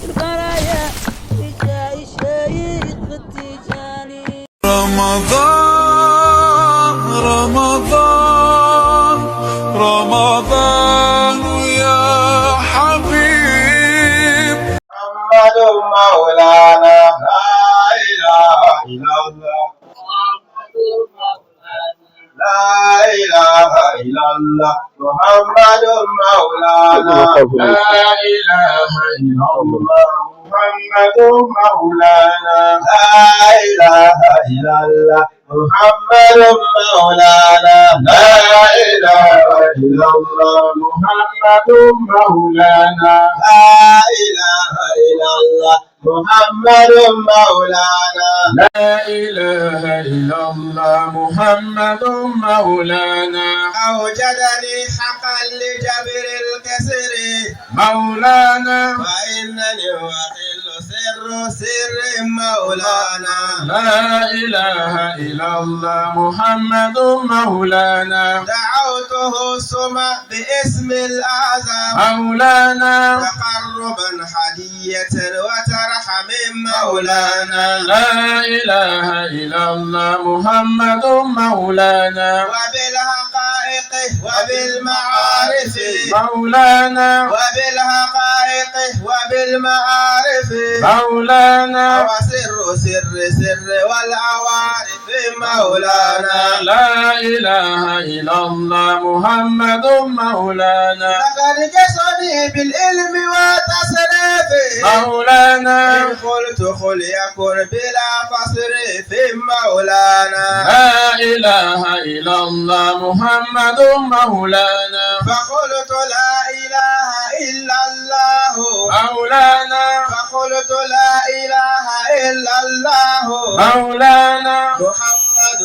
البرايا شايق التجاني. رمضان رمضان رمضان يا حبيب محمد مولانا لا إله إلا الله لا إله إلا الله محمد مولانا لا إله إلا الله محمد مولانا لا إله إلا الله محمد مولانا لا إله إلا الله محمد مولانا لا إله إلا الله محمد مولانا لا إله إلا الله محمد مولانا أوجدني حقا لجبر الكسر مولانا فإنني وحل سر مولانا لا إله إلا الله محمد مولانا دعوته السمى باسم الأعظم مولانا تقربا هدية وترحم مولانا لا إله إلا الله محمد مولانا وبالحقائق وبالمعارف مولانا وبالحقائق وبالمعارف مولانا وسر والعوارف مولانا لا إله إلا الله محمد مولانا لقد جسدي بالعلم والتصريف مولانا إن قلت قل يكن بلا تصريف مولانا لا إله إلا الله محمد مولانا فقلت لا إله إلا الله مولانا فقلت لا إله إلا الله مولانا محمد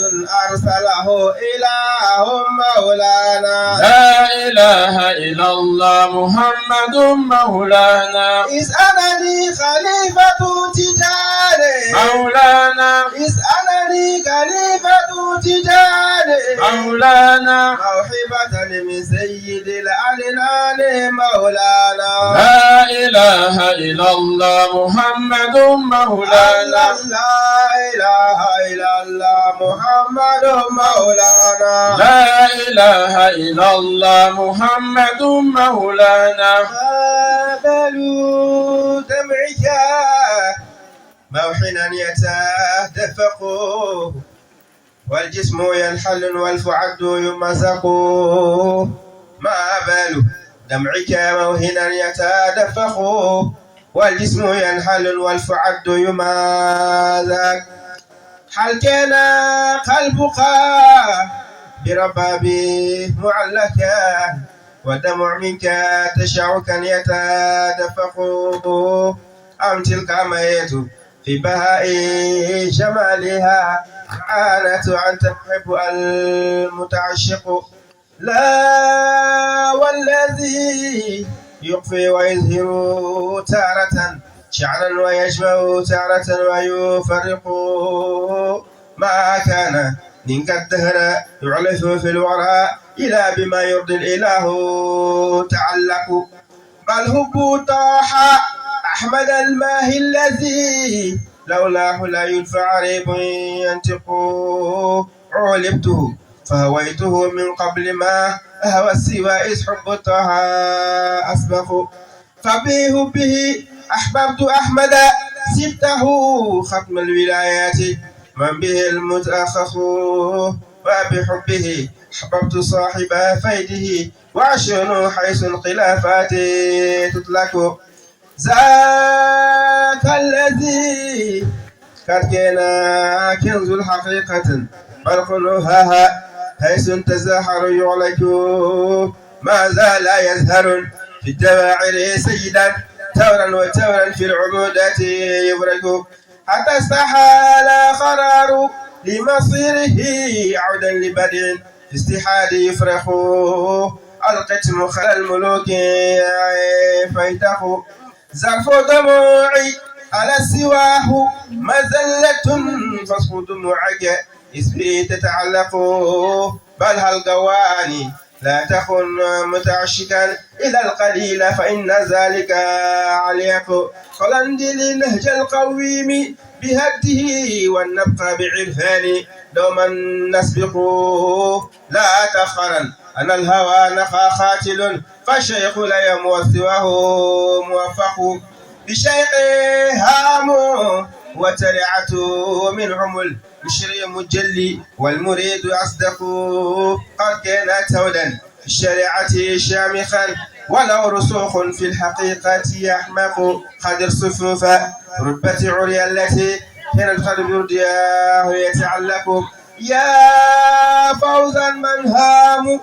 أرسله إله مولانا لا إله إلا الله محمد مولانا اسألني خليفة تجاري مولانا اسألني خليفة تجاري مولانا موهبة من سيد الأدنان مولانا لا إله إلا الله محمد مولانا لا إله إلا الله محمد مولانا لا إله إلا الله محمد مولانا قابلوا دمعك موحنا يتدفق والجسم ينحل والفؤاد يمزق ما بال دمعك موهنا يتدفق والجسم ينحل والفؤاد يمزق هل كان قلبك بربابي معلكا والدمع منك تشعك يتدفق أم تلك ميت في بهاء جمالها عانت أن تحب المتعشق لا والذي يخفي ويظهر تارة شعرا ويجمع تارة ويفرق ما كان منك الدهر يعلف في الورى إلى بما يرضي الإله تعلق بل هب طاح أحمد الماهي الذي لولاه لا ينفع ريب ينطق علبته فهويته من قبل ما أهوى السوى إذ حب طه أسبق فبه أحببت أحمد سبته ختم الولايات من به المتأخخ وبحبه أحببت صاحب فيده وعشر حيث الخلافات تطلق ذاك الذي قد كان كنز الحقيقة فرقنها حيث تزاحر يعلك ما زال يزهر في الدواعر سيدا ثورا وثورا في العبودات يبرك حتى استحال قرار لمصيره عودا لبدع في استحال يفرخ القتم خلى الملوك فيتخ زرف دموعي على سواه مزلة فاسق دموعك اسبي تتعلق بل هل قواني لا تكن متعشقا إلى القليل فإن ذلك عليك فلندل نهج القويم بهده والنبقى بعرفان دوما نسبق لا تفخرا أن الهوى نخى خاتل فالشيخ لا يموت سواه موفق بشيخ هام وترعة منهم المشري مجلي والمريد أصدق قد كان تودا في الشريعة شامخا ولو رسوخ في الحقيقة يحمق قدر صفوف رتبة عليا التي كان القلب يرجاه يتعلق يا فوزا من هام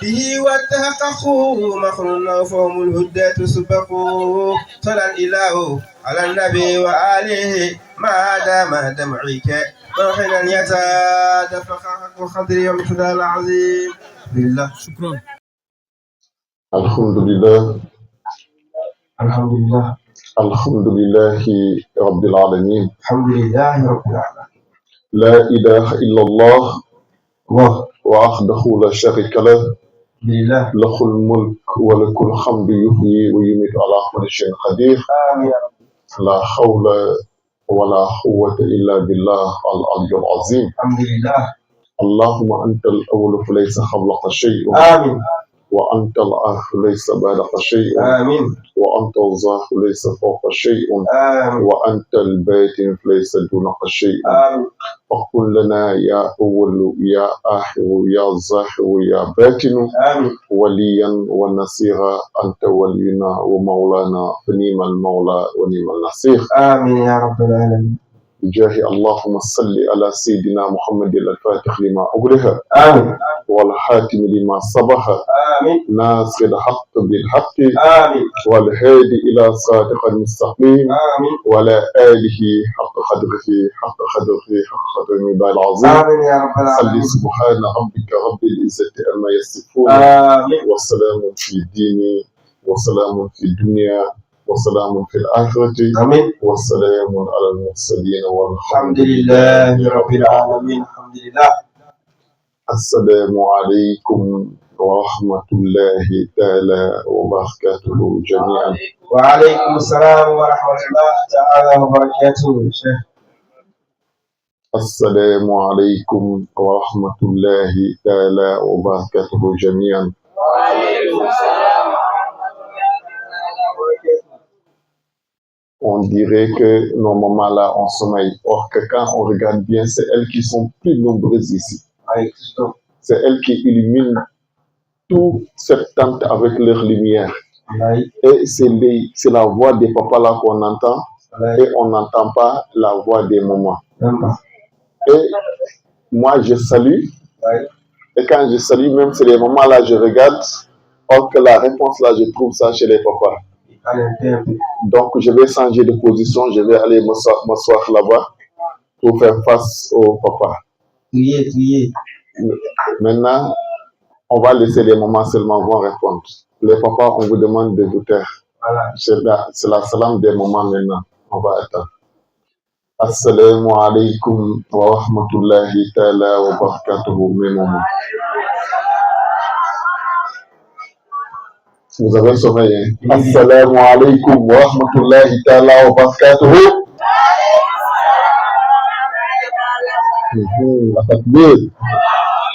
به وتحققوا مخرنا فهم الهدى سبقوا صلى الإله على النبي وآله ما دام دمعك وحينا يتدفق حق القدر يوم الخدال العظيم لله. شكرا. الحمد لله الحمد لله الحمد لله رب العالمين الحمد لله رب العالمين لا إله إلا الله الله وحده لا شريك له لله له الملك وله الحمد يحيي ويميت على كل شيء قدير آمين لا حول ولا قوة إلا بالله العلي العظيم الحمد لله اللهم أنت الأول فليس قبلك شيء آمين وأنت الآخر ليس بعدك شيء آمين وأنت الظاهر ليس فوق شيء آمين وأنت الباطن ليس دونك شيء آمين فقل لنا يا أول يا آخر يا ظاهر يا باطن آمين وليا ونصيرا أنت ولينا ومولانا فنيم المولى ونيم النصير آمين يا رب العالمين بجاه اللهم صل على سيدنا محمد الفاتح لما أغلق آمين والحاتم لما سبق آمين ناصر الحق بالحق آمين والهادي إلى صراطك المستقيم آمين وعلى آله حق قدره حق المبال العظيم آمين يا رب صل العالمين سبحان ربك رب العزة عما يصفون آمين وسلام في الدين وسلام في الدنيا وسلام في الآخرة آمين والسلام على المرسلين الحمد لله رب العالمين الحمد لله. السلام عليكم ورحمة الله تعالى وبركاته جميعا. وعليكم السلام ورحمة الله تعالى وبركاته شيخ. السلام عليكم ورحمة الله تعالى وبركاته جميعا. وعليكم السلام ورحمة الله تعالى وبركاته. On dirait que nos mamans là ont sommeil. Or que quand on regarde bien, c'est elles qui sont plus nombreuses ici. C'est elles qui illuminent toute cette tente avec leur lumière. Et c'est la voix des papas là qu'on entend. Et on n'entend pas la voix des mamans. Et moi je salue. Et quand je salue, même si les mamans là je regarde, or que la réponse là je trouve ça chez les papas. Donc je vais changer de position, je vais aller m'asseoir là-bas pour faire face au papa. Maintenant, on va laisser les mamans seulement vont répondre. Les papas, on vous demande de vous taire. Voilà. C'est la salam des mamans maintenant. On va attendre. Assalamu alaikum wa rahmatullahi ta'ala wa barakatuhu, mes mamans. Vous avez sommeil, hein? Assalamu alaikum wa rahmatullahi ta'ala wa barakatuhu. La takbir.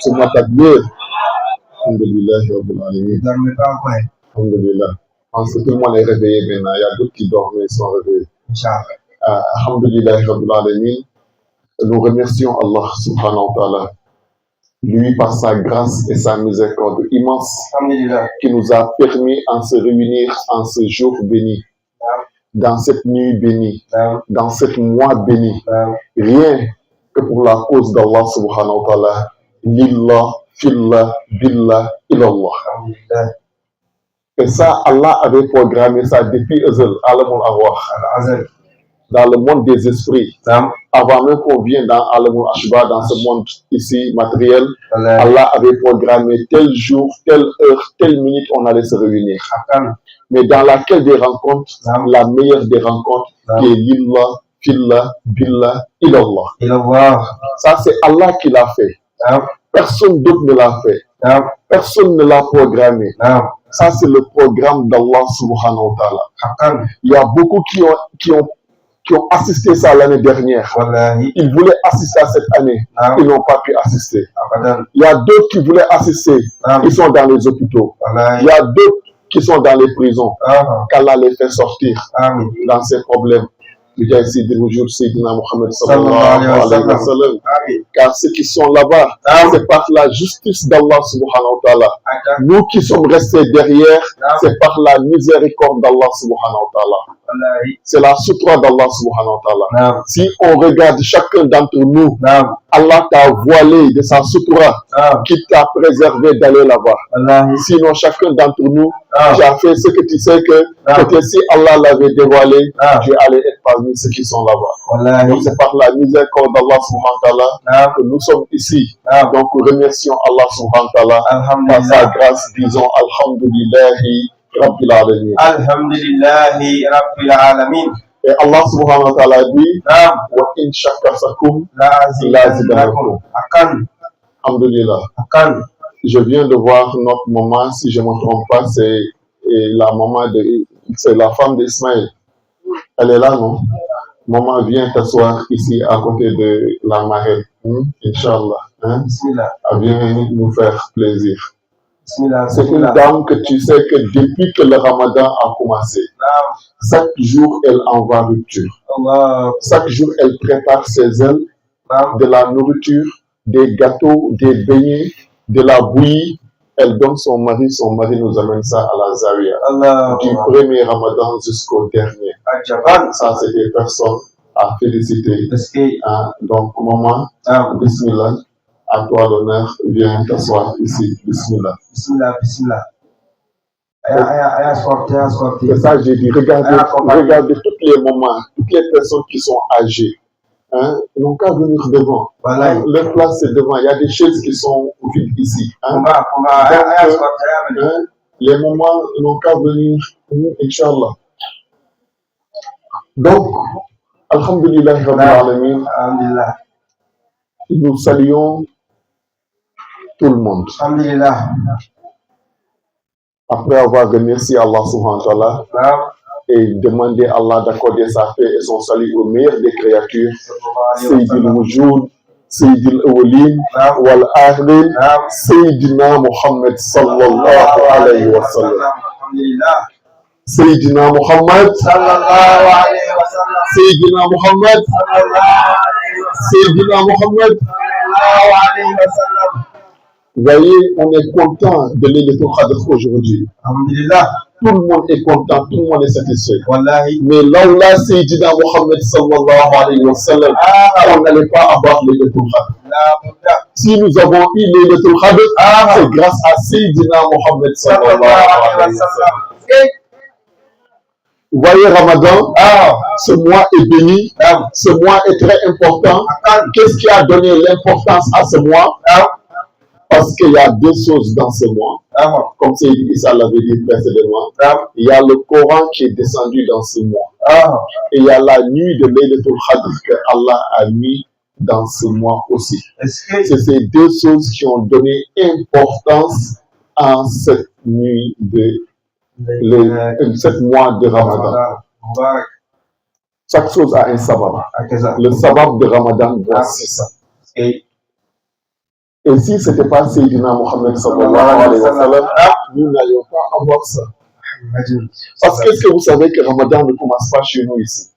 C'est ma takbir. Alhamdulillah, Rabbil Alamin. Alhamdulillah. Parce que tout le monde est réveillé maintenant. Il y a d'autres qui dorment et sont réveillés. Alhamdulillah, Rabbil Alamin. Nous remercions Allah subhanahu wa ta'ala. Lui, par sa grâce et sa miséricorde immense, qui nous a permis de se réunir en ce jour béni, dans cette nuit bénie, dans ce mois béni. Rien que pour la cause d'Allah subhanahu wa ta'ala. Lillah, fillah, billah, illallah. Et ça, Allah avait programmé ça depuis Azal, Alamul Arwah, dans le monde des esprits. Avant même qu'on vienne dans Alamul Ashba, dans ce monde ici matériel, Allah avait programmé tel jour, telle heure, telle minute, on allait se réunir. Mais dans laquelle des rencontres, la meilleure des rencontres, qui est Lillah, fillah, billah, illallah. Ça, c'est Allah qui l'a fait. Personne d'autre ne l'a fait. Personne ne l'a programmé. Ça, c'est le programme d'Allah subhanahu wa ta'ala. Il y a beaucoup qui ont assisté ça l'année dernière. Ils voulaient assister à cette année. Ils n'ont pas pu assister. Il y a d'autres qui voulaient assister. Ils sont dans les hôpitaux. Il y a d'autres qui sont dans les prisons. Qu'Allah les fait sortir dans ces problèmes. Car ceux qui sont là-bas, c'est par la justice d'Allah subhanahu wa ta'ala. Nous qui sommes restés derrière, c'est par la miséricorde d'Allah subhanahu wa ta'ala. C'est la sutra d'Allah subhanahu wa ta'ala. Si on regarde chacun d'entre nous, Allah t'a voilé de sa sutra qui t'a préservé d'aller là-bas. Sinon, chacun d'entre nous, tu as fait ce que tu sais que si Allah l'avait dévoilé, tu allais être parmi ceux qui sont là-bas. Donc c'est par la miséricorde d'Allah subhanahu wa ta'ala que nous sommes ici. Donc remercions Allah subhanahu wa ta'ala par sa grâce, disons Alhamdulillahi Rabbil Alamin. Alhamdulillahi Rabbil Alamin. Et Allah subhanahu wa ta'ala dit wa in shakartum lazidannakum. Alhamdulillah. Je viens de voir notre maman, si je ne me trompe pas, c'est la maman c'est la femme d'Ismaël. Elle est là, non? Maman, viens t'asseoir ici à côté de la marraine. Inch'Allah. Elle vient nous faire plaisir. C'est une dame que tu sais que depuis que le Ramadan a commencé, chaque jour elle envoie rupture. Chaque jour elle prépare ses ailes, de la nourriture, des gâteaux, des beignets, de la bouillie. Elle donne son mari nous amène ça à la Zawiya. Du premier Ramadan jusqu'au dernier. Ça, c'est des personnes à féliciter. Donc, maman, bismillah, à toi l'honneur, viens t'asseoir ici. Bismillah. Bismillah. C'est ça, j'ai dit, regardez toutes les mamans, toutes les personnes qui sont âgées. Ils n'ont qu'à venir devant. Leur place c'est devant. Il y a des chaises qui sont vides ici. Les mamans n'ont qu'à venir, Inch'Allah. Donc, Alhamdulillah Rabbil Alamin, nous saluons tout le monde. Après avoir remercié Allah subhanahu wa ta'ala et demandé à Allah d'accorder sa paix et son salut au meilleur des créatures, Sayyidil Wujud, Sayyidil Awwalin wal Akhirin, Sayyidina Muhammad sallallahu alayhi wa sallam. Sayyidina Muhammad sallallahu alayhi wa sallam. Sayyidina Muhammad sallallahu alayhi wa sallam. Sayyidina Muhammad sallallahu alayhi wa sallam. Vous voyez, on est content de Laylatul Qadr aujourd'hui. Alhamdulillah. Tout le monde est content, tout le monde est satisfait. Mais là où là, Sayyidina Muhammad sallallahu alayhi wa sallam, on n'allait pas avoir Laylatul Qadr. Si nous avons eu Laylatul Qadr, c'est grâce à Sayyidina Muhammad sallallahu alayhi wa sallam. Vous voyez Ramadan, ce mois est béni, ce mois est très important. Qu'est-ce qui a donné l'importance à ce mois? Parce qu'il y a deux choses dans ce mois. Comme Sayyid Issa l'avait dit précédemment, il y a le Coran qui est descendu dans ce mois. Et il y a la nuit de Laylatul Qadr que Allah a mis dans ce mois aussi. C'est ces deux choses qui ont donné importance à cette nuit cette mois de Ramadan. Chaque chose a un sabab. Le sabab de Ramadan, voici ça. Et si ce n'était pas Sayyidina Muhammad sallallahu alayhi wa sallam, nous n'allions pas avoir ça. Parce que est-ce que vous savez que Ramadan ne commence pas chez nous ici?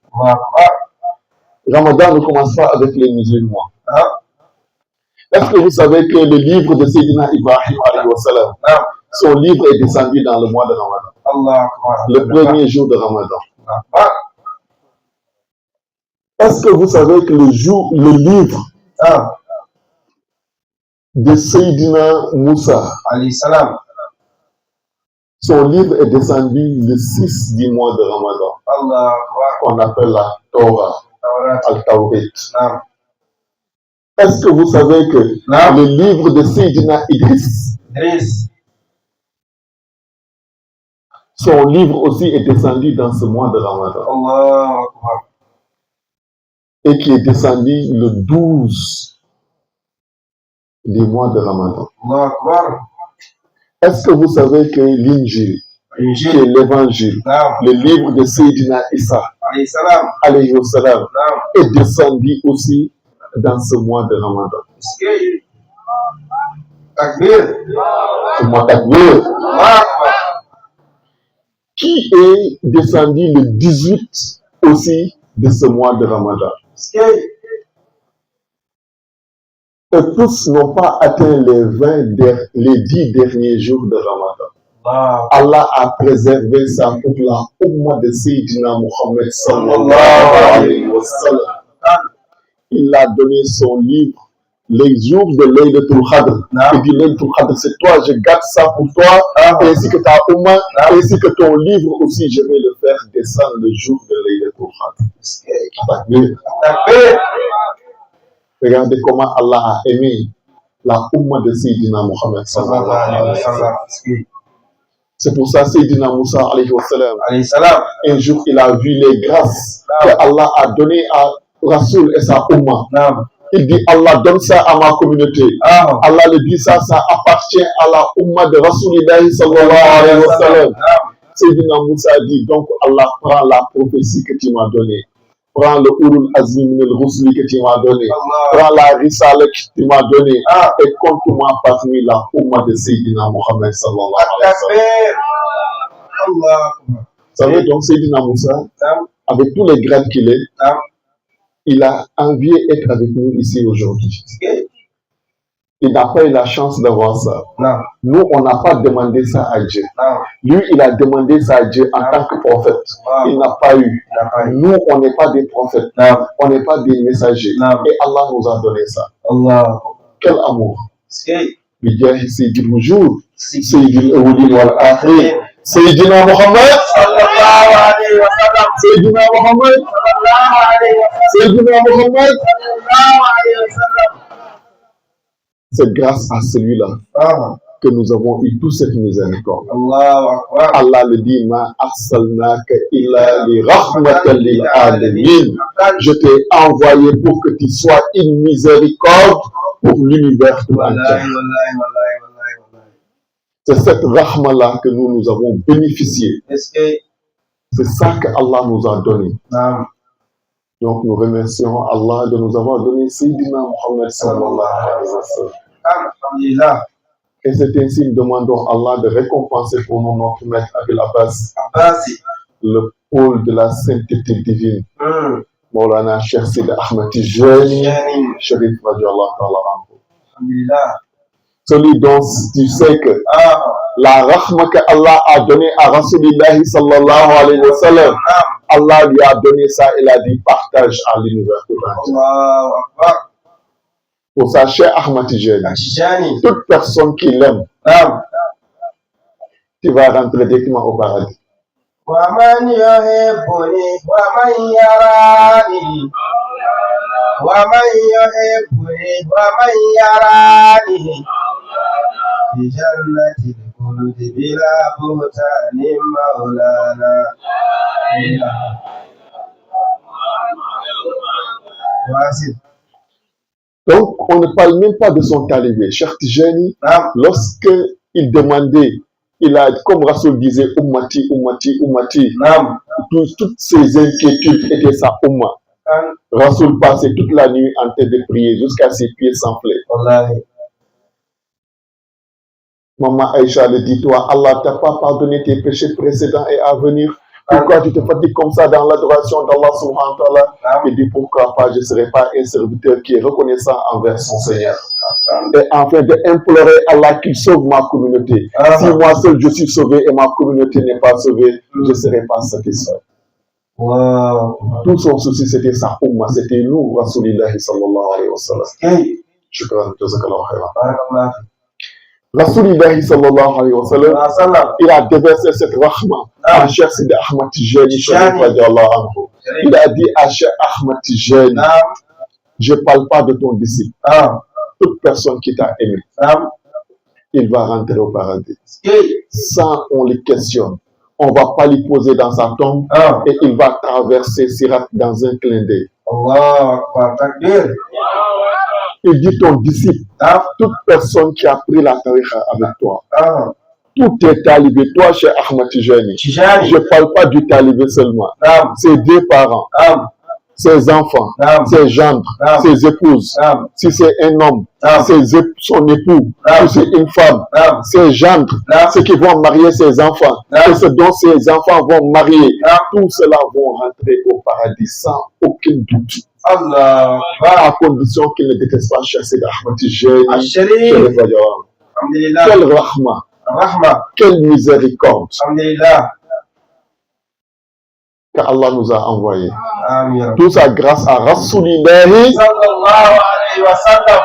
Ramadan ne commence pas avec les musulmans. Est-ce que vous savez que le livre de Sayyidina Ibrahim alayhi wa sallam, son livre est descendu dans le mois de Ramadan, le premier jour de Ramadan? Est-ce que vous savez que le livre de Sayyidina Moussa, son livre est descendu le 6 du mois de Ramadan, qu'on appelle la Torah, Al-Tawrit. Est-ce que vous savez que le livre de Sayyidina Idriss, son livre aussi est descendu dans ce mois de Ramadan, et qui est descendu le 12 du mois de Ramadan. Est-ce que vous savez que l'Injil, qui est l'évangile, le livre de Sayyidina Isa, alayhi wa salam, est descendu aussi dans ce mois de Ramadan? Qui est descendu le 18 aussi de ce mois de Ramadan? Et tous n'ont pas atteint les 10 derniers jours de Ramadan. Allah a préservé ça pour la Ummah de Sayyidina Muhammad sallallahu alayhi wa sallam. Il a donné son livre les jours de Laylatul Qadr. Il dit Laylatul Qadr, c'est toi, je garde ça pour toi, ainsi que ta Ummah, ainsi que ton livre aussi, je vais le faire descendre le jour de Laylatul Qadr. Regardez comment Allah a aimé la Ummah de Sayyidina Muhammad sallallahu alayhi wa sallam. C'est pour ça Sayyidina Moussa alayhi wa sallam, un jour il a vu les grâces que Allah a données à Rasoul et sa Ummah. Il dit Allah donne ça à ma communauté. Allah le dit ça appartient à la Ummah de Rasoul sallallahu alayhi wa sallam. Sayyidina Moussa dit donc Allah prend la prophétie que tu m'as donnée. Prends le Urul Azmi min al-Rusli que tu m'as donné. Prends la Risale que tu m'as donné. Et compte-moi parmi la Ummah de Sayyidina Muhammad sallallahu alayhi wa sallam. Vous savez donc Sayyidina Moussa, avec tous les grades qu'il est, il a envié être avec nous ici aujourd'hui. Il n'a pas eu la chance d'avoir ça. Nous, on n'a pas demandé ça à Dieu. Lui, il a demandé ça à Dieu en tant que prophète. Il n'a pas eu. Nous, on n'est pas des prophètes. On n'est pas des messagers. Et Allah nous a donné ça. Quel amour. Bijahi Sayyidil Wujud, Sayyidil Awwalin wal Akhirin, Sayyidina Muhammad sallallahu alayhi wa sallam, Sayyidina Muhammad sallallahu alayhi wa sallam, Sayyidina Muhammad sallallahu alayhi wa sallam. C'est grâce à celui-là que nous avons eu toute cette miséricorde. Allah le dit, Ma arsalnaka illa li rahmatan lil alamin. Je t'ai envoyé pour que tu sois une miséricorde pour l'univers tout entier. C'est cette rahma-là que nous avons bénéficié. C'est ça que Allah nous a donné. Donc nous remercions Allah de nous avoir donné Sayyidina Muhammad sallallahu alayhi wa sallam. Et c'est ainsi que nous demandons à Allah de récompenser pour nous notre maître Abil Abbas, le pôle de la sainteté divine. Maulana Cheikh Sidi Ahmed Tijani, Sharif Radiallahu ta'ala anhu. Celui dont tu sais que la rahma que Allah a donnée à Rasulillahi sallallahu alayhi wa sallam, Allah lui a donné ça, il a dit partage à l'univers tout entier. Pour ça, cher Ahmad Tijani, toute personne qui l'aime, tu vas rentrer directement au paradis. ومن يحبني ومن يراني ومن يحبني ومن يراني في جنة الخلد بلا بهتان مولانا. Donc, on ne parle même pas de son talibé. Cheikh Tijani, lorsque il demandait, il a, comme Rasoul disait, Ummati, Ummati, Ummati, toutes ses inquiétudes étaient sa Ummah. Rasoul passait toute la nuit en train de prier jusqu'à ses pieds s'enflaient. Maman Aïcha le dit, toi, Allah t'a pas pardonné tes péchés précédents et à venir. Pourquoi tu te fatigues comme ça dans l'adoration d'Allah subhanahu wa ta'ala? Il dit, pourquoi pas, je ne serai pas un serviteur qui est reconnaissant envers son Seigneur. Et enfin, d'implorer Allah qu'il sauve ma communauté. Si moi seul je suis sauvé et ma communauté n'est pas sauvée, je ne serai pas satisfait. Tout son souci, c'était sa Ummah, c'était nous, Rasulillahi sallallahu alayhi wa sallam. Shukran, jazakallahu khairan. Rasulillahi sallallahu alayhi wa sallam, il a déversé cette rahma à Cheikh Sidi Ahmad Tijani, il a dit à Cheikh Ahmad Tijani, je ne parle pas de ton disciple. Toute personne qui t'a aimé, il va rentrer au paradis. Sans on le questionne. On ne va pas lui poser dans sa tombe et il va traverser Sirat dans un clin d'œil. Il dit ton disciple, toute personne qui a pris la tariqa avec toi, tous tes talibés, toi, chez Ahmad Tijani, je ne parle pas du talibé seulement. Ses deux parents, ses enfants, ses gendres, ses épouses, si c'est un homme, son époux, si c'est une femme, ses gendres, ceux qui vont marier ses enfants, et ceux dont ses enfants vont marier, tout cela vont rentrer au paradis sans aucun doute. Allah, à condition qu'ils ne détestent pas chasser d'Ahmad Tijani. Quel rahma, quelle miséricorde qu'Allah nous a envoyé. Tout ça grâce à Rasulillahi sallallahu alayhi wa sallam.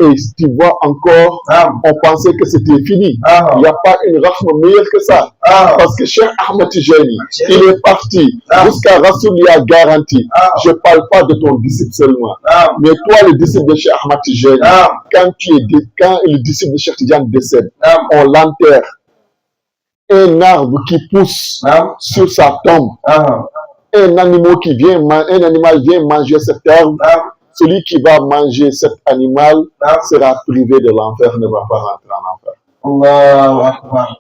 Et tu vois encore, on pensait que c'était fini. Il n'y a pas une rahma meilleure que ça. Parce que Cheikh Ahmad Tijani, il est parti jusqu'à Rasoul, il a garanti. Je ne parle pas de ton disciple seulement. Mais toi, le disciple de Cheikh Ahmad Tijani, quand le disciple de Cheikh Tijani décède, on l'enterre. Un arbre qui pousse sur sa tombe, un animal vient manger cet arbre, celui qui va manger cet animal sera privé de l'enfer, ne va pas rentrer en enfer.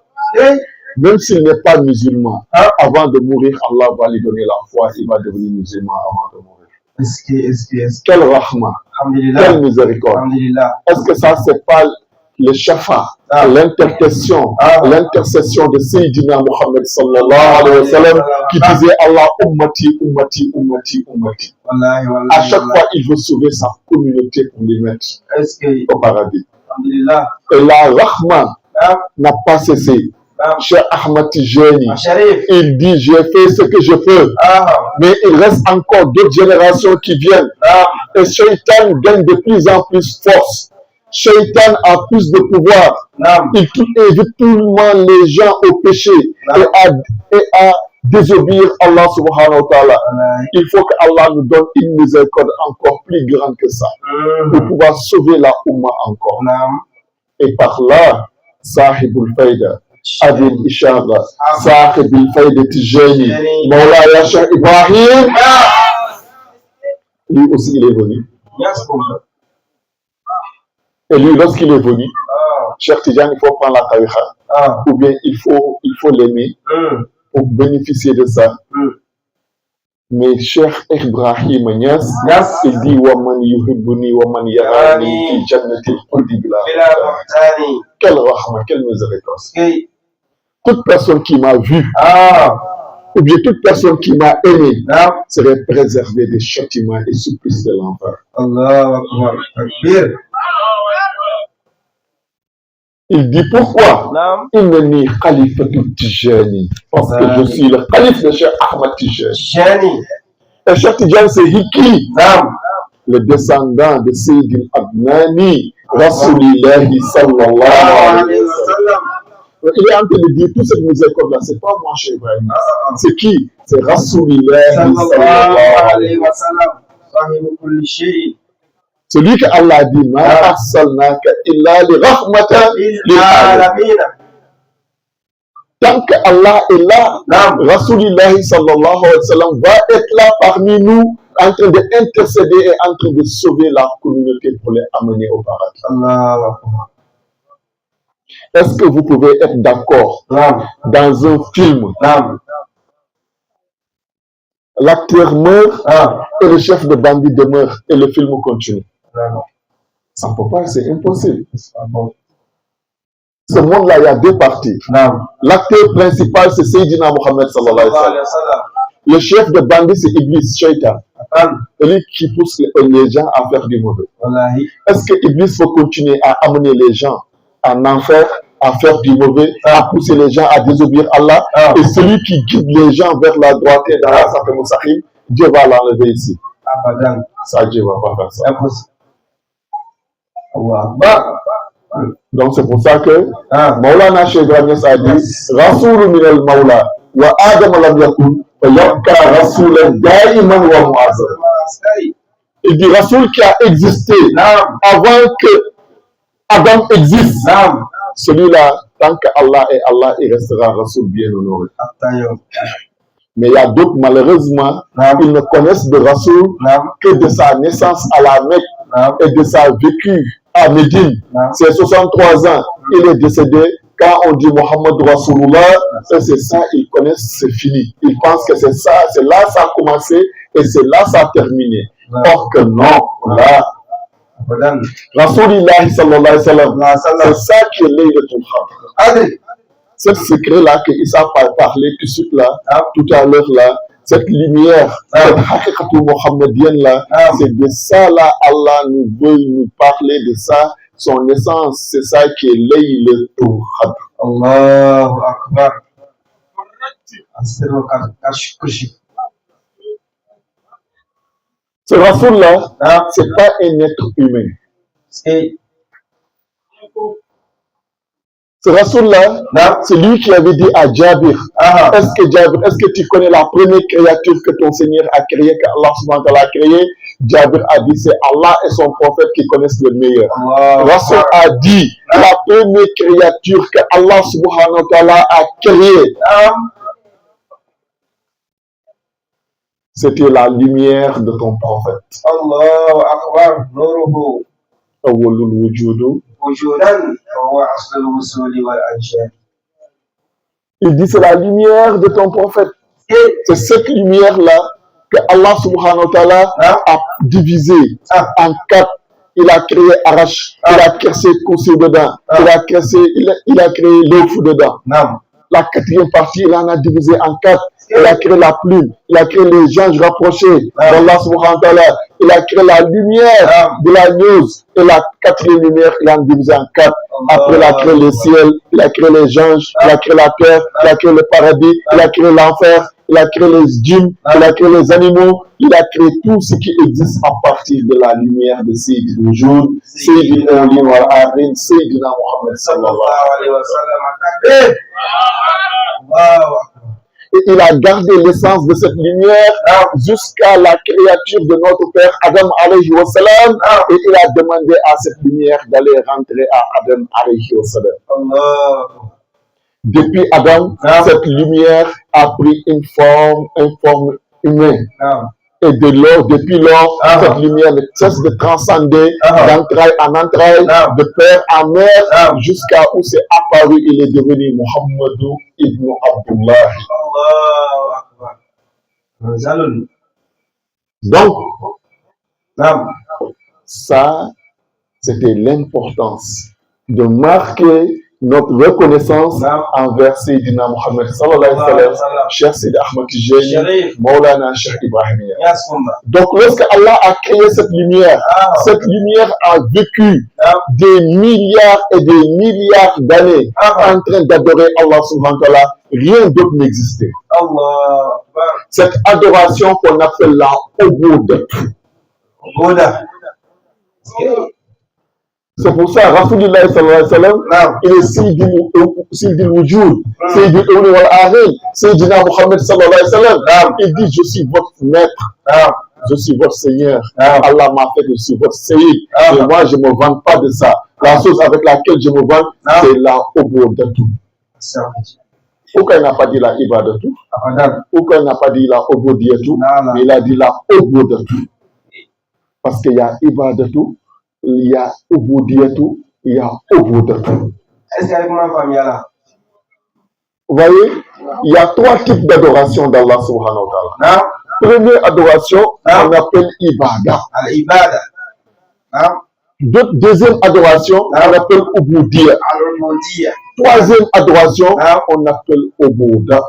Même s'il n'est pas musulman, avant de mourir, Allah va lui donner la foi, il va devenir musulman avant de mourir. Quel rahma, quelle miséricorde. Est-ce que ça, c'est pas le shafa, l'intercession de Sayyidina Muhammad sallallahu alayhi wa sallam qui disait Allah ummati, ummati, ummati, ummati. À chaque fois, il veut sauver sa communauté pour les mettre au paradis. Et la rahma n'a pas cessé. Cheikh Ahmad Tijani, il dit j'ai fait ce que je peux, mais il reste encore d'autres générations qui viennent. Et Shaitan gagne de plus en plus force. Shaitan a plus de pouvoir. Il évite tout le monde les gens au péché et à désobéir Allah subhanahu wa ta'ala. Il faut que Allah nous donne une miséricorde encore plus grande que ça pour pouvoir sauver la Ummah encore. Et par là, Sahibul Fayda, Adil Ishara, Sahibul Fayda Tijani, Mawlaya Cheikh Ibrahim, lui aussi il est venu. Et lui, lorsqu'il est venu, Cheikh Tijani, il faut prendre la tariqa, ou bien il faut l'aimer pour bénéficier de ça. Mais Cheikh Ibrahim Niass, il dit Waman yuhibbuni waman yarani fi jannatil khuldi bila muhtani. Quelle rahma, quelle miséricorde. Toute personne qui m'a vu, ou bien toute personne qui m'a aimé, serait préservée des châtiments et supplices de l'enfer. Allahu Akbar. Il dit pourquoi il me nie Khalifa Tijani. Parce que je suis le calife de Cheikh Ahmad Tijani. Et Cheikh Tijani, c'est qui? Le descendant de Sayyidil Adnani, Rasulillahi sallallahu alayhi wa sallam. Il est en train de dire toute cette miséricorde-là, c'est pas moi, Cheikh Ibrahim. C'est qui? C'est Rasulillahi sallallahu alayhi wa sallam. Celui que Allah a dit, Ma arsalnaka illa li rahmatan lil alamin. Tant que Allah est là, Rasulillahi sallallahu alayhi wa sallam va être là parmi nous, en train d'intercéder et en train de sauver la communauté pour les amener au paradis. Est-ce que vous pouvez être d'accord dans un film? L'acteur meurt et le chef de bandit demeure et le film continue. Ça ne peut pas, c'est impossible. Ce monde-là, il y a deux parties. L'acteur principal, c'est Sayyidina Muhammad sallallahu alayhi wa sallam. Le chef de bandit, c'est Iblis, Shaitan. Celui qui pousse les gens à faire du mauvais. Est-ce que Iblis faut continuer à amener les gens en enfer, à faire du mauvais, à pousser les gens à désobéir Allah? Et celui qui guide les gens vers la droiture dans la Safé Moussahim, Dieu va l'enlever ici. Ça, Dieu ne va pas faire ça. Impossible. Donc c'est pour ça que Maulana Cheikh Ibrahim Niass a dit Rasoul min al Maula wa Adam lam yakun wa yabqa Rasoulan da'iman wa mu'azzam. Il dit Rasoul qui a existé avant que Adam existe. Celui-là, tant que Allah est Allah, il restera Rasoul bien honoré. Mais il y a d'autres, malheureusement, ils ne connaissent de Rasoul que de sa naissance à la Mecque et de sa vécu à Médine. C'est 63 ans. Il est décédé quand on dit Mohammed Rasulullah, c'est ça, ils connaissent, c'est fini. Ils pensent que c'est ça, c'est là ça a commencé et c'est là ça a terminé. Or que non, là, Rasulullah sallallahu alayhi wa sallam, c'est ça qui est Laylatul Qadr. Ce secret-là que Issa a parlé tout de suite là, tout à l'heure là, cette lumière, cette haqiqatul mohammedienne-là, c'est de ça là, Allah nous veut nous parler de ça, son essence, c'est ça qui est Laylatul Qadr. Allahu Akbar. Ce Rasoul-là, c'est pas un être humain. Ce Rasoul-là, c'est lui qui avait dit à Jabir, est-ce que tu connais la première créature que ton Seigneur a créée, qu'Allah subhanahu wa ta'ala a créée? Jabir a dit, c'est Allah et son prophète qui connaissent le meilleur. Rasoul a dit, la première créature que Allah subhanahu wa ta'ala a créée, c'était la lumière de ton prophète. Allahu Akbar, nuruhu. Awwalul wujudu. Il dit c'est la lumière de ton prophèt. C'est cette lumière-là que Allah subhanahu wa ta'ala a divisé en 4. Il a créé Arash, il a créé Koussi dedans, il a créé l'œuf dedans. La quatrième partie, il en a divisé en 4. Il a créé la plume, il a créé les anges rapprochés d'Allah subhanahu wa ta'ala, il a créé la lumière de la news, et la quatrième lumière, il a divisé en 4. Après, il a créé le ciel, il a créé les anges, il a créé la terre, il a créé le paradis, il a créé l'enfer, il a créé les djinns, il a créé les animaux, il a créé tout ce qui existe à partir de la lumière de Sayyid al-Wujud, Sayyid al-Awliya wal-Akhirin, Sayyidina Muhammad sallallahu alayhi wa sallam. Et il a gardé l'essence de cette lumière jusqu'à la créature de notre père Adam alayhi wa sallam, et il a demandé à cette lumière d'aller rentrer à Adam alayhi wa sallam. Depuis Adam, cette lumière a pris une forme humaine. Et depuis lors, cette lumière ne cesse de transcender d'entraille en entraille, de père en mère, jusqu'à où c'est apparu, il est devenu Muhammadou ibn Abdullah. Donc, ça, c'était l'importance de marquer notre reconnaissance envers Sayyidina Muhammad sallallahu alayhi wa sallam, Cheikh Sidi Ahmad Tijani, Maulana Cheikh Ibrahim. Donc lorsque Allah a créé cette lumière a vécu des milliards et des milliards d'années en train d'adorer Allah subhanahu wa ta'ala. Rien d'autre n'existait. Cette adoration qu'on appelle la Oboda. C'est pour ça, Rasulullah sallallahu alayhi wa sallam, il est Sayyid al-Wujud, Sayyid al-Awliya wal-Akhirin, Sayyidina Muhammad sallallahu alayhi wa sallam. Il dit, je suis votre maître, je suis votre Seigneur. Allah m'a fait que je suis votre Sayyid. Et moi, je ne me vante pas de ça. La chose avec laquelle je me vante, c'est la Obodatou. Pourquoi il n'a pas dit la Ibadatou? Pourquoi il n'a pas dit la Obodiatou? Mais il a dit la Obodatou. Parce qu'il y a Ibadatou, il y a Obodiatou, il y a Obodatou. Est-ce qu'il y a une famille là? Vous voyez, il y a 3 types d'adoration d'Allah subhanahu wa ta'ala. Première adoration, on appelle Ibada. Deuxième adoration, on appelle Obodia. Troisième adoration, on appelle Oboda.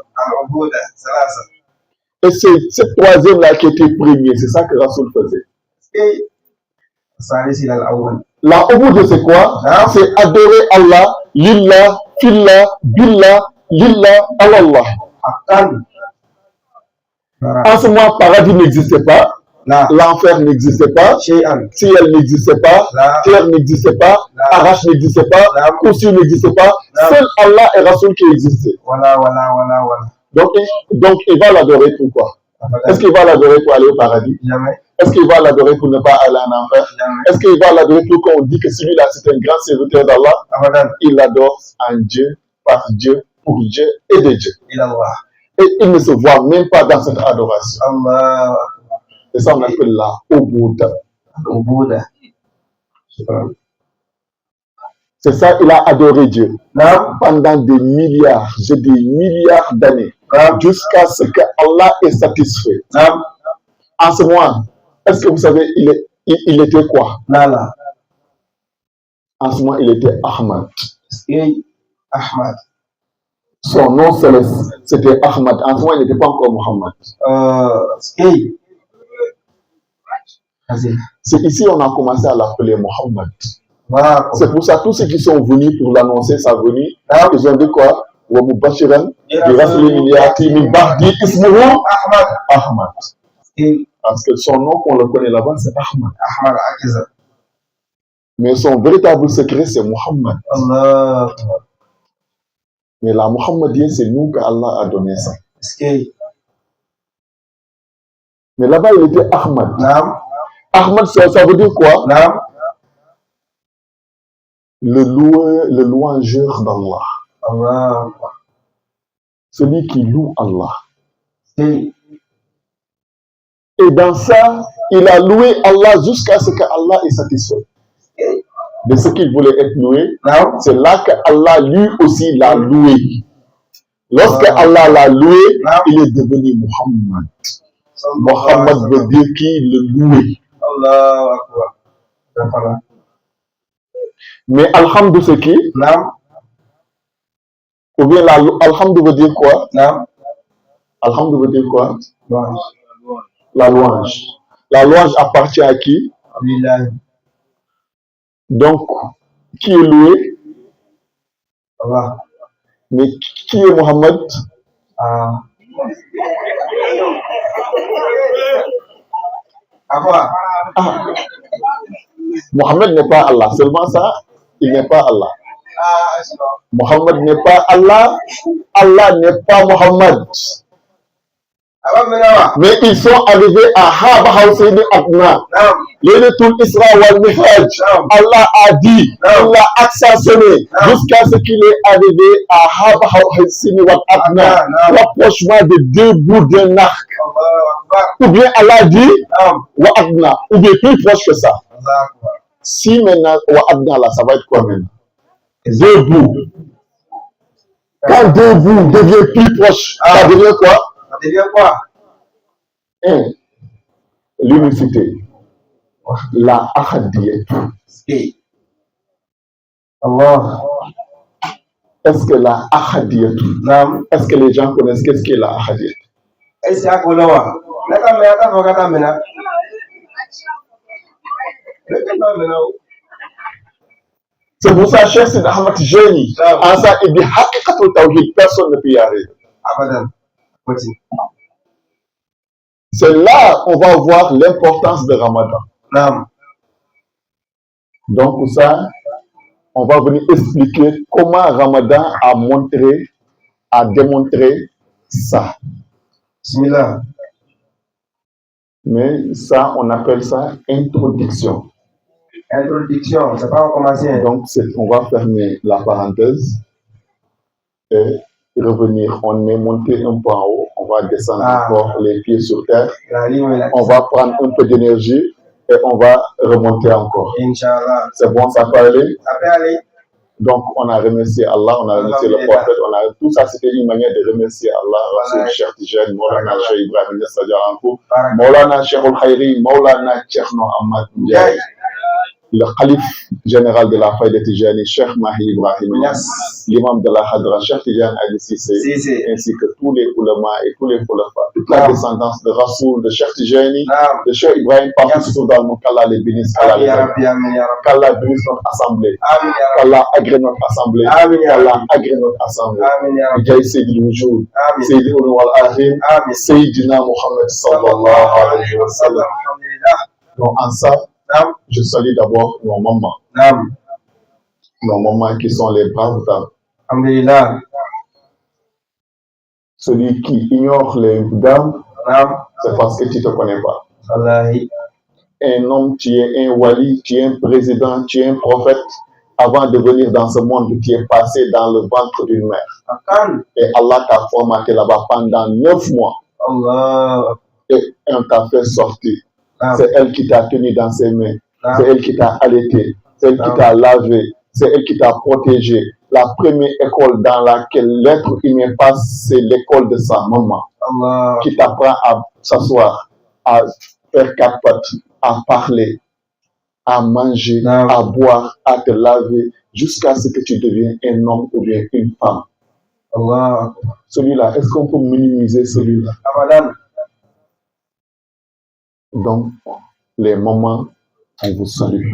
Et c'est cette troisième-là qui était première, c'est ça que Rasoul faisait. La Oboda, c'est quoi? C'est adorer Allah, Lillah, Fillah, Billah, Lillah, Allah. En ce moment, paradis n'existait pas, l'enfer n'existait pas, ciel n'existait pas, terre n'existait pas, Arash n'existait pas, Koussi n'existait pas, seul Allah et Rasoul qui existaient. Donc il va l'adorer pour quoi? Est-ce qu'il va l'adorer pour aller au paradis? Jamais. Est-ce qu'il va l'adorer pour ne pas aller en enfer? Est-ce qu'il va l'adorer pour qu'on dit que celui-là c'est un grand serviteur d'Allah? Il l'adore en Dieu, par Dieu, pour Dieu et de Dieu. Et il ne se voit même pas dans cette adoration. Et ça on appelle la Oboda. C'est ça, il a adoré Dieu. Pendant des milliards, d'années. Jusqu'à ce que Allah est satisfait. En ce moment, est-ce que vous savez, il était quoi? En ce moment, il était Ahmad. Son nom céleste, c'était Ahmad. En ce moment, il n'était pas encore Mohammed. C'est ici qu'on a commencé à l'appeler Mohammed. C'est pour ça, tous ceux qui sont venus pour l'annoncer, sa venue, ils ont dit quoi? Ahmad. Parce que son nom qu'on le connaît là-bas, c'est Ahmad. Mais son véritable secret, c'est Mohammed. Mais la Mohammedia, c'est nous qu'Allah a donné ça. Mais là-bas, il était Ahmad. Ahmad, ça veut dire quoi? Le louangeur d'Allah. Celui qui loue Allah. Et dans ça, il a loué Allah jusqu'à ce que Allah est satisfait de ce qu'il voulait être loué. C'est là que Allah lui aussi l'a loué. Lorsque Allah l'a loué, il est devenu Muhammad. Muhammad veut dire qui le loué. Mais Alhamdou c'est qui? Ou bien Alhamdou veut dire quoi? Alhamdou veut dire quoi? La louange. La louange appartient à qui? Donc, qui est loué? Mais qui est Mohammed? Mohammed n'est pas Allah. Seulement ça, il n'est pas Allah. Mohammed n'est pas Allah. Allah n'est pas Mohammed. Mais ils sont arrivés à Haba Hawsaini Adna. Laylatul Isra wal Mi'raj. Allah a dit, il l'a accentué jusqu'à ce qu'il est arrivé à Haba Hawsaini wal Adna. Rapprochement de deux bouts d'un arc. Ou bien Allah dit, wa Adna. Ou bien plus proche que ça. Si maintenant, wa Adna là, ça va être quoi maintenant? Deux bouts. Quand deux bouts deviennent plus proches, ça devient quoi? Ça devient quoi? L'unicité. La ahadiyat. Allah. Est-ce que la ahadiyat? Est-ce que les gens connaissent qu'est-ce qu'est la ahadiyat? C'est pour ça, Cheikh Sidi Ahmad Tijani, en ça, il dit Haqiqatul Tawhid, personne ne peut y arriver. C'est là qu'on va voir l'importance de Ramadan. Donc pour ça, on va venir expliquer comment Ramadan a démontré ça. Bismillah. Mais ça, on appelle ça introduction. Introduction, c'est pas commencer. Donc on va fermer la parenthèse et revenir. On est monté un peu en haut, on va descendre encore les pieds sur terre. On va prendre un peu d'énergie et on va remonter encore. Inch'Allah. C'est bon, ça peut aller? Ça peut aller. Donc on a remercié Allah, on a remercié le prophète, tout ça c'était une manière de remercier Allah, Rasoul Cheikh Tijani, Maulana Cheikh Ibrahim Niass Sadiarankou, Maulana Cheikh Al-Khayri, Maulana Cheikh Ahmad Ndiaye, le calife général de la faille de Tijani, Cheikh Mahi Ibrahim Niass, l'imam de la Hadra, Cheikh Tijani Ali Cissé, ainsi que tous les oulémas et tous les khulafas, toute la descendance de Rasoul, de Cheikh Tijani, de Cheikh Ibrahim, partout dans le monde, qu'Allah les bénisse, qu'Allah bénisse notre assemblée, qu'Allah agrée notre assemblée, qu'Allah agrée notre assemblée. Jai Sayyid al-Wujud, Sayyid al-Akhir, Sayyidina Muhammad sallallahu alayhi wa sallam. Donc en ça, je salue d'abord nos mamans. Nos mamans qui sont les braves dames. Alhamdulillah. Celui qui ignore les dames, c'est parce que tu ne te connais pas. Un homme, tu es un wali, tu es un président, tu es un prophète. Avant de venir dans ce monde, tu es passé dans le ventre d'une mère. Et Allah t'a formaté là-bas pendant 9 mois. Et on t'a fait sortir. C'est elle qui t'a tenu dans ses mains. C'est elle qui t'a allaité. C'est elle qui t'a lavé. c'est elle qui t'a protégé. La première école dans laquelle l'être humain passe, c'est l'école de sa maman, qui t'apprend à s'asseoir, à faire quatre pattes, à parler, à manger, à boire, à te laver, jusqu'à ce que tu deviennes un homme ou bien une femme. Celui-là, est-ce qu'on peut minimiser celui-là? Donc, les mamans, on vous salue.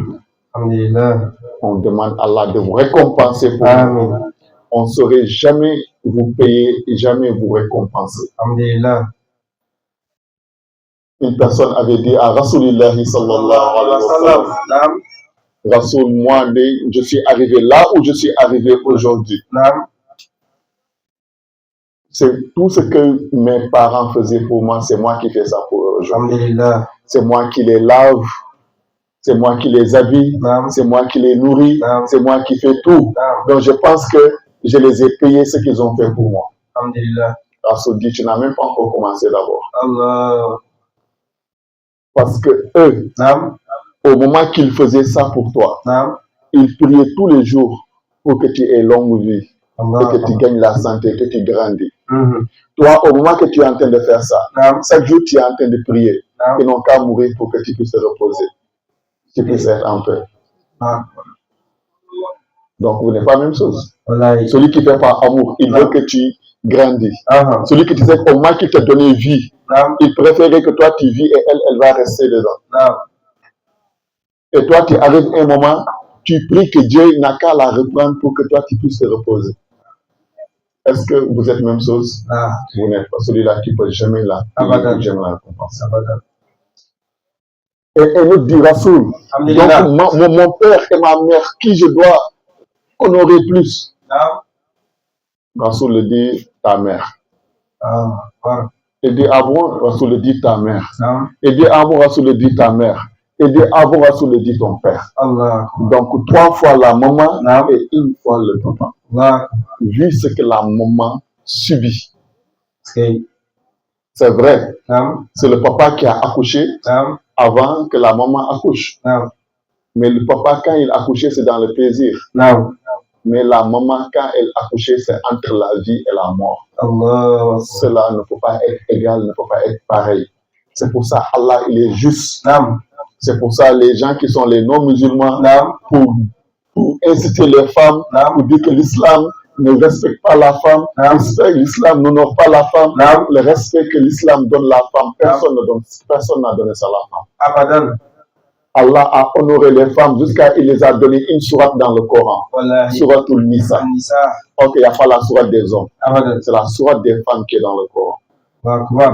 On demande à Allah de vous récompenser pour vous. On ne saurait jamais vous payer et jamais vous récompenser. Une personne avait dit à Rasulillahi sallallahu alayhi wa sallam, Rasoul, moi, je suis arrivé là où je suis arrivé aujourd'hui. C'est tout ce que mes parents faisaient pour moi, c'est moi qui fais ça pour eux aujourd'hui. C'est moi qui les lave, c'est moi qui les habille, c'est moi qui les nourris, c'est moi qui fais tout. Donc je pense que je les ai payés ce qu'ils ont fait pour moi. Rasoul dit, tu n'as même pas encore commencé d'abord. Parce que eux, au moment qu'ils faisaient ça pour toi, ils priaient tous les jours pour que tu aies longue vie, pour que tu gagnes la santé, que tu grandis. Toi, au moment que tu es en train de faire ça, chaque jour tu es en train de prier, et non qu'à mourir pour que tu puisses te reposer, tu puisses être en paix. Donc, vous n'êtes pas la même chose. Celui qui fait par amour, il veut que tu grandis. Celui qui te sait au moment qu'il t'a donné vie, il préférait que toi tu vis et elle va rester dedans. Et toi, tu arrives à un moment, tu pries que Dieu n'a qu'à la reprendre pour que toi tu puisses te reposer. Est-ce que vous êtes même chose? Vous n'êtes pas celui-là qui peut jamais la récompense. Et nous dit Rasoul, donc mon père et ma mère, qui je dois honorer plus? Rasoul le dit, ta mère. Et dit, ah bon, Rasoul le dit, ta mère. Et dit, ah bon, Rasoul le dit, ta mère. Et dit, ah bon, Rasoul le dit, ton père. Donc, 3 fois la maman et 1 fois le papa. Vu ce que la maman subit. C'est vrai. C'est le papa qui a accouché avant que la maman accouche. Mais le papa, quand il accouchait, c'est dans le plaisir. Mais la maman, quand elle accouchait, c'est entre la vie et la mort. Cela ne peut pas être égal, ne peut pas être pareil. C'est pour ça Allah, il est juste. C'est pour ça les gens qui sont les non-musulmans, pour inciter les femmes, pour dire que l'islam ne respecte pas la femme, l'islam n'honore pas la femme, le respect que l'islam donne à la femme, personne n'a donné ça à la femme. Allah a honoré les femmes jusqu'à il les a donné une sourate dans le Coran. Souratul Nisa. Ok, il n'y a pas la sourate des hommes. C'est la sourate des femmes qui est dans le Coran.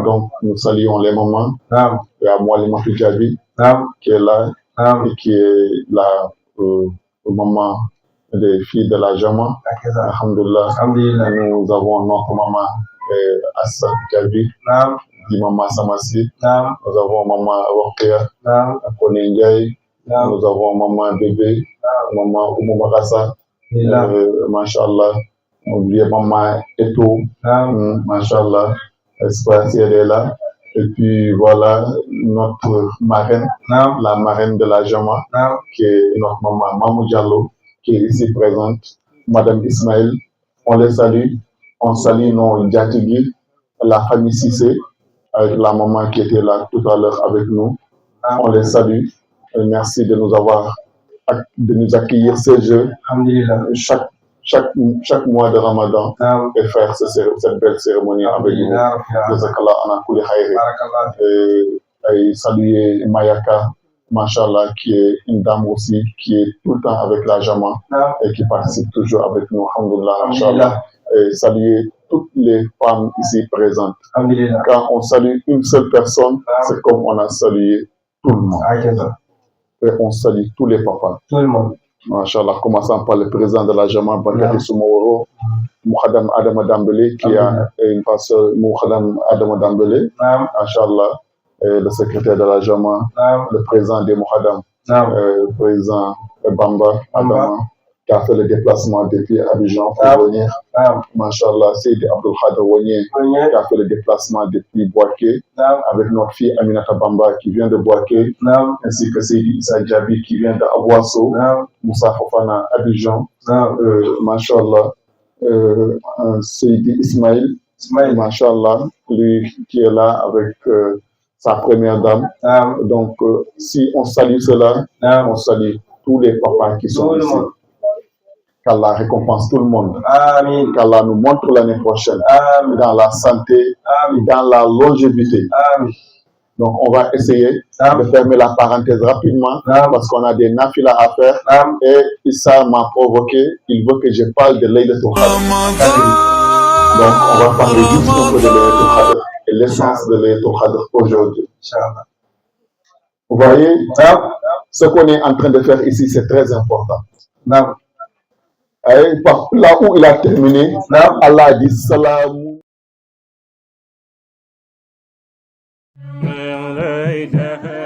Donc, nous saluons les mamans. Il y a Moualimatou Djabi qui est là et qui est la maman des filles de la Jama. Alhamdulillah. Nous avons notre maman Assa Djabi. Dit Maman Samassi, nous avons Maman Rokia, Kone Ndiaye, nous avons Maman Bébé, Maman Oumou Marassa, Masha'Allah, oubliez Maman Eto, Masha'Allah, Espoir si elle est là. Et puis voilà notre marraine, la marraine de la Jama, qui est notre maman Mamou Diallo, qui est ici présente, Madame Ismaël, on les salue, on salue nos Djatigui, la famille Sissé, avec la maman qui était là tout à l'heure avec nous. On les salue. Et merci de nous accueillir ces jeux chaque mois de Ramadan et faire cette belle cérémonie avec nous. Jazakallah ana kulli khayri. Et saluer Mayaka, Mashallah, qui est une dame aussi, qui est tout le temps avec la Jama et qui participe toujours avec nous. Alhamdulillah, Mashallah. Et saluer toutes les femmes ici présentes. Quand on salue une seule personne, c'est comme on a salué tout le monde. Et on salue tous les papas. Tout le monde. Machallah, commençant par le président de la Jama, Bakary Soumoro, Moukhadam Adama Dambélé, qui a une pasteur, Moukhadam Adama Dambélé, Machallah, le secrétaire de la Jama, le président des Moukhadam, le président Bamba Adama, qui a fait le déplacement depuis Abidjan pour venir. Masha'Allah, Seydi Abdul Khader Wonier, qui a fait le déplacement depuis Boaké, avec notre fille Aminata Bamba qui vient de Boaké, ainsi que Seydi Issa Djabi qui vient de Abouasso, Moussa Fofana Abidjan, Masha'Allah, Seydi Ismail, Masha'Allah, lui qui est là avec sa première dame. Donc, si on salue cela, on salue tous les papas qui sont ici. Qu'Allah récompense tout le monde. Qu'Allah nous montre l'année prochaine dans la santé, dans la longévité. Donc, on va essayer de fermer la parenthèse rapidement parce qu'on a des nafilas à faire. Et Issa m'a provoqué, il veut que je parle de Laylatul Qadr. Donc, on va parler juste un peu de Laylatul Qadr et l'essence de Laylatul Qadr aujourd'hui. Vous voyez, ce qu'on est en train de faire ici, c'est très important. Et là où il a terminé, Allah a dit salam. لا إله